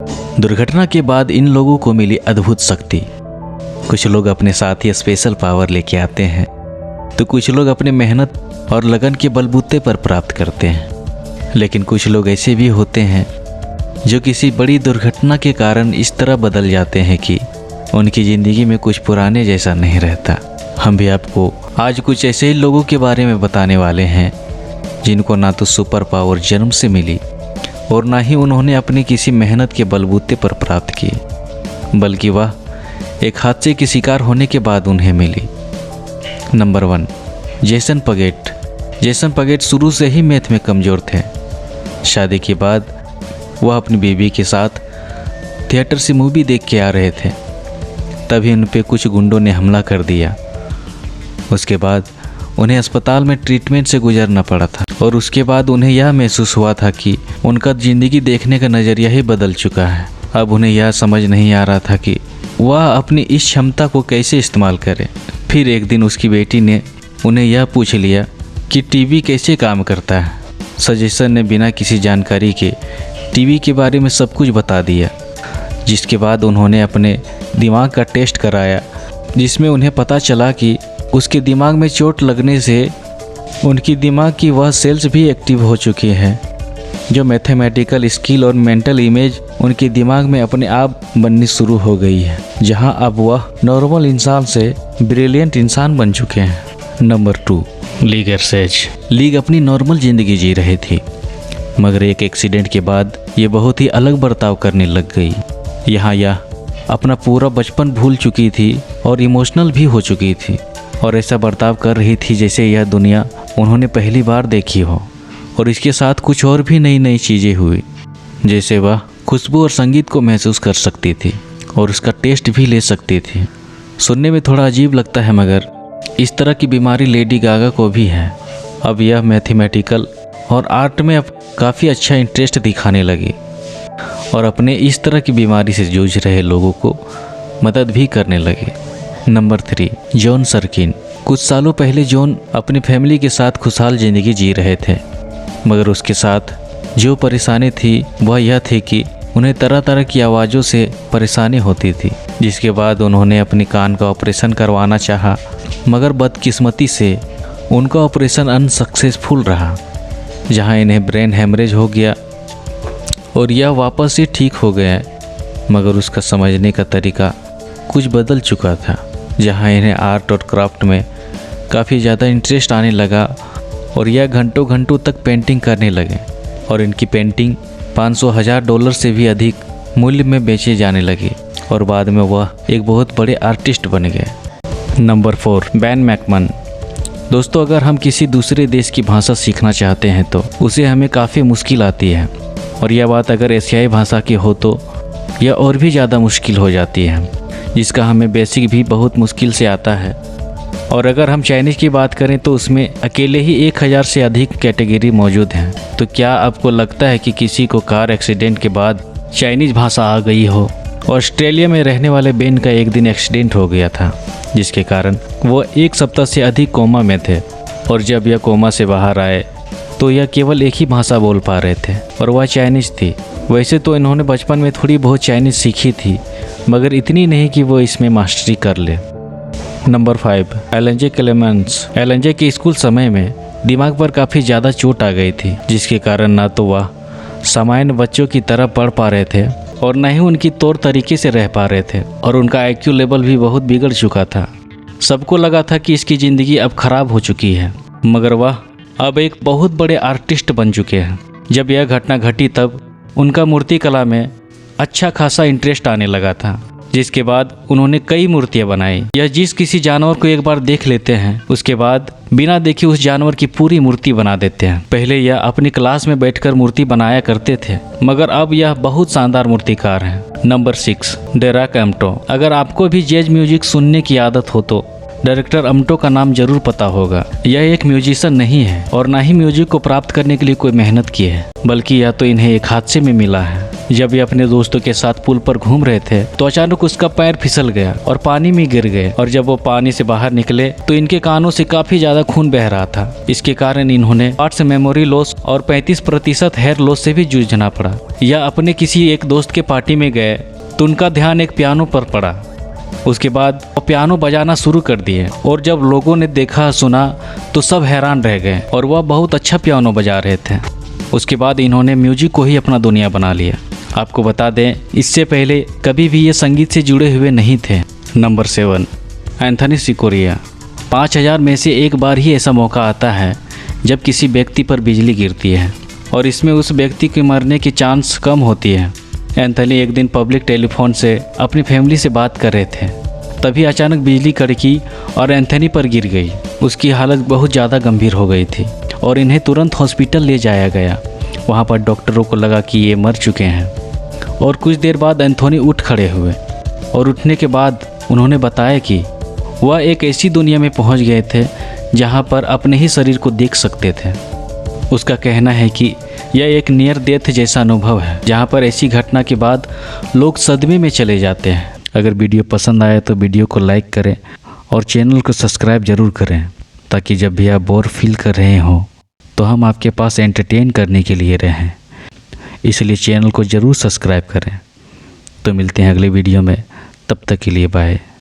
दुर्घटना के बाद इन लोगों को मिली अद्भुत शक्ति। कुछ लोग अपने साथ ही स्पेशल पावर लेके आते हैं, तो कुछ लोग अपने मेहनत और लगन के बलबूते पर प्राप्त करते हैं। लेकिन कुछ लोग ऐसे भी होते हैं जो किसी बड़ी दुर्घटना के कारण इस तरह बदल जाते हैं कि उनकी ज़िंदगी में कुछ पुराने जैसा नहीं रहता। हम भी आपको आज कुछ ऐसे ही लोगों के बारे में बताने वाले हैं जिनको ना तो सुपर पावर जन्म से मिली और ना ही उन्होंने अपनी किसी मेहनत के बलबूते पर प्राप्त की, बल्कि वह एक हादसे की शिकार होने के बाद उन्हें मिली। Number 1, Jason Padgett. Jason Padgett शुरू से ही मैथ में कमज़ोर थे। शादी के बाद वह अपनी बीवी के साथ थिएटर से मूवी देख के आ रहे थे, तभी उन पे कुछ गुंडों ने हमला कर दिया। उसके बाद उन्हें अस्पताल में ट्रीटमेंट से गुजरना पड़ा था और उसके बाद उन्हें यह महसूस हुआ था कि उनका ज़िंदगी देखने का नज़रिया ही बदल चुका है। अब उन्हें यह समझ नहीं आ रहा था कि वह अपनी इस क्षमता को कैसे इस्तेमाल करे। फिर एक दिन उसकी बेटी ने उन्हें यह पूछ लिया कि टीवी कैसे काम करता है। सजेशन ने बिना किसी जानकारी के टीवी के बारे में सब कुछ बता दिया, जिसके बाद उन्होंने अपने दिमाग का टेस्ट कराया, जिसमें उन्हें पता चला कि उसके दिमाग में चोट लगने से उनकी दिमाग की वह सेल्स भी एक्टिव हो चुकी हैं, जो मैथमेटिकल स्किल और मेंटल इमेज उनके दिमाग में अपने आप बननी शुरू हो गई है, जहां अब वह नॉर्मल इंसान से ब्रिलियंट इंसान बन चुके हैं। Number 2, Leigh Erceg. लीग अपनी नॉर्मल ज़िंदगी जी रही थी, मगर एक एक्सीडेंट के बाद ये बहुत ही अलग बर्ताव करने लग गई। यहाँ यह अपना पूरा बचपन भूल चुकी थी और इमोशनल भी हो चुकी थी और ऐसा बर्ताव कर रही थी जैसे यह दुनिया उन्होंने पहली बार देखी हो। और इसके साथ कुछ और भी नई नई चीज़ें हुई, जैसे वह खुशबू और संगीत को महसूस कर सकती थी और उसका टेस्ट भी ले सकती थी। सुनने में थोड़ा अजीब लगता है, मगर इस तरह की बीमारी लेडी गागा को भी है। अब यह मैथमेटिकल और आर्ट में अब काफ़ी अच्छा इंटरेस्ट दिखाने लगी और अपने इस तरह की बीमारी से जूझ रहे लोगों को मदद भी करने लगे। Number 3, Jon Sarkin. कुछ सालों पहले जॉन अपनी फैमिली के साथ खुशहाल ज़िंदगी जी रहे थे, मगर उसके साथ जो परेशानी थी वह यह थी कि उन्हें तरह तरह की आवाज़ों से परेशानी होती थी, जिसके बाद उन्होंने अपनी कान का ऑपरेशन करवाना चाहा, मगर बदकिस्मती से उनका ऑपरेशन अनसक्सेसफुल रहा, जहां इन्हें ब्रेन हेमरेज हो गया और यह वापस से ठीक हो गया, मगर उसका समझने का तरीका कुछ बदल चुका था, जहां इन्हें आर्ट और क्राफ्ट में काफ़ी ज़्यादा इंटरेस्ट आने लगा और यह घंटों घंटों तक पेंटिंग करने लगे और इनकी पेंटिंग $500,000 से भी अधिक मूल्य में बेचे जाने लगी और बाद में वह एक बहुत बड़े आर्टिस्ट बन गए। Number 4, Ben McMahon. दोस्तों, अगर हम किसी दूसरे देश की भाषा सीखना चाहते हैं तो उसे हमें काफ़ी मुश्किल आती है, और यह बात अगर एशियाई भाषा की हो तो यह और भी ज़्यादा मुश्किल हो जाती है, जिसका हमें बेसिक भी बहुत मुश्किल से आता है। और अगर हम चाइनीज़ की बात करें तो उसमें अकेले ही 1000 से अधिक कैटेगरी मौजूद हैं। तो क्या आपको लगता है कि किसी को कार एक्सीडेंट के बाद चाइनीज़ भाषा आ गई हो? ऑस्ट्रेलिया में रहने वाले बेन का एक दिन एक्सीडेंट हो गया था, जिसके कारण वो 1 सप्ताह से अधिक कोमा में थे, और जब यह कोमा से बाहर आए तो यह केवल एक ही भाषा बोल पा रहे थे और वह चाइनीज़ थी। वैसे तो इन्होंने बचपन में थोड़ी बहुत चाइनीज़ सीखी थी, मगर इतनी नहीं कि वो इसमें मास्टरी कर ले। नंबर 5, एलन जे क्लेमेंस। एलन जे के स्कूल समय में दिमाग पर काफ़ी ज़्यादा चोट आ गई थी, जिसके कारण ना तो वह सामान्य बच्चों की तरह पढ़ पा रहे थे और न ही उनकी तौर तरीके से रह पा रहे थे, और उनका IQ लेवल भी बहुत बिगड़ चुका था। सबको लगा था कि इसकी ज़िंदगी अब खराब हो चुकी है, मगर वह अब एक बहुत बड़े आर्टिस्ट बन चुके हैं। जब यह घटना घटी तब उनका मूर्ति कला में अच्छा खासा इंटरेस्ट आने लगा था, जिसके बाद उन्होंने कई मूर्तियां बनाई। यह जिस किसी जानवर को एक बार देख लेते हैं उसके बाद बिना देखे उस जानवर की पूरी मूर्ति बना देते हैं। पहले यह अपनी क्लास में बैठकर मूर्ति बनाया करते थे, मगर अब यह बहुत शानदार मूर्तिकार हैं। नंबर 6, डेराक अम्टो। अगर आपको भी जैज म्यूजिक सुनने की आदत हो तो डायरेक्टर अम्टो का नाम जरूर पता होगा। यह एक म्यूजिशियन नहीं है और ना ही म्यूजिक को प्राप्त करने के लिए कोई मेहनत की है, बल्कि यह तो इन्हें एक हादसे में मिला है। जब वे अपने दोस्तों के साथ पुल पर घूम रहे थे तो अचानक उसका पैर फिसल गया और पानी में गिर गए। और जब वो पानी से बाहर निकले तो इनके कानों से काफी ज्यादा खून बह रहा था। इसके कारण इन्होंने पार्ट्स मेमोरी लॉस और 35% हेयर लॉस से भी जूझना पड़ा। या अपने किसी एक दोस्त के पार्टी में गए तो उनका ध्यान एक पियानो पर पड़ा। उसके बाद वो पियानो बजाना शुरू कर दिए और जब लोगों ने देखा सुना तो सब हैरान रह गए और वह बहुत अच्छा पियानो बजा रहे थे। उसके बाद इन्होंने म्यूजिक को ही अपना दुनिया बना लिया। आपको बता दें, इससे पहले कभी भी ये संगीत से जुड़े हुए नहीं थे। Number 7, Anthony सिकोरिया। 5000 में से एक बार ही ऐसा मौका आता है जब किसी व्यक्ति पर बिजली गिरती है और इसमें उस व्यक्ति के मरने की चांस कम होती है। एंथनी एक दिन पब्लिक टेलीफोन से अपनी फैमिली से बात कर रहे थे, तभी अचानक बिजली कड़की और एंथनी पर गिर गई। उसकी हालत बहुत ज़्यादा गंभीर हो गई थी और इन्हें तुरंत हॉस्पिटल ले जाया गया। वहाँ पर डॉक्टरों को लगा कि ये मर चुके हैं और कुछ देर बाद एंथनी उठ खड़े हुए और उठने के बाद उन्होंने बताया कि वह एक ऐसी दुनिया में पहुँच गए थे जहाँ पर अपने ही शरीर को देख सकते थे। उसका कहना है कि यह एक नियर डेथ जैसा अनुभव है जहाँ पर ऐसी घटना के बाद लोग सदमे में चले जाते हैं। अगर वीडियो पसंद आए तो वीडियो को लाइक करें और चैनल को सब्सक्राइब ज़रूर करें ताकि जब भी आप बोर फील कर रहे हों तो हम आपके पास एंटरटेन करने के लिए रहें। इसलिए चैनल को ज़रूर सब्सक्राइब करें। तो मिलते हैं अगले वीडियो में, तब तक के लिए बाय।